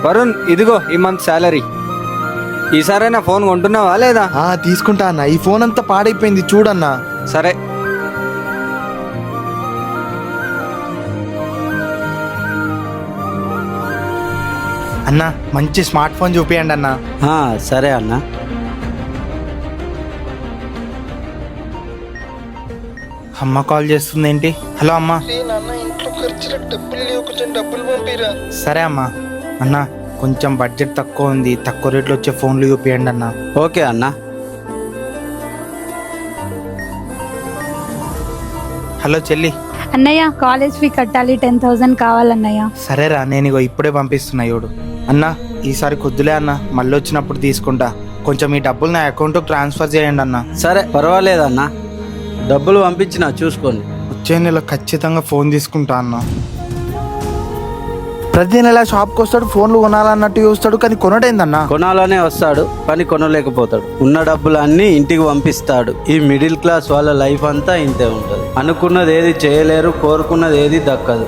వరుణ్, ఇదిగో ఈ month salary. ఈసారైనా ఫోన్ కొంటున్నావా లేదా? తీసుకుంటా అన్న. ఈ ఫోన్ అంతా పాడైపోయింది చూడన్నా. సరే. అన్న మంచి స్మార్ట్ ఫోన్ చూపియండి అన్న. సరే అన్న. అమ్మ కాల్ చేస్తుంది ఏంటి? హలో అమ్మా. ఇంట్లో ఖర్చులకు డబ్బులు లేవు, కొంచెం డబ్బులు పంపిరా. సరే అమ్మా. అన్న కొంచెం బడ్జెట్ తక్కువ ఉంది, తక్కువ రేట్లో వచ్చే ఫోన్లు చూపియండి అన్న. ఓకే అన్న. హలో చెల్లి. అన్నయ్య కాలేజ్ ఫీ కట్టాలి, 10,000 కావాలన్నయ్య. సరేరా, నేను ఇగో ఇప్పుడే పంపిస్తున్నా చూడు. అన్న ఈసారి కొద్దులే అన్న, మళ్ళీ వచ్చినప్పుడు తీసుకుంటా. కొంచెం ఈ డబ్బులు నా అకౌంట్కి ట్రాన్స్ఫర్ చేయండి అన్న. సరే పర్వాలేదన్న, డబ్బులు పంపించిన చూసుకోండి. వచ్చే నెల ఖచ్చితంగా ఫోన్ తీసుకుంటా అన్న. ప్రతి నెల షాప్కి వస్తాడు, ఫోన్లు కొనాలన్నట్టు చూస్తాడు, కానీ కొనడైందన్న. కొనాలనే వస్తాడు కానీ కొనలేకపోతాడు. ఉన్న డబ్బులు అన్నీ ఇంటికి పంపిస్తాడు. ఈ మిడిల్ క్లాస్ వాళ్ళ లైఫ్ అంతా ఇంతే ఉంటుంది. అనుకున్నది ఏది చేయలేరు, కోరుకున్నది ఏది దక్కదు.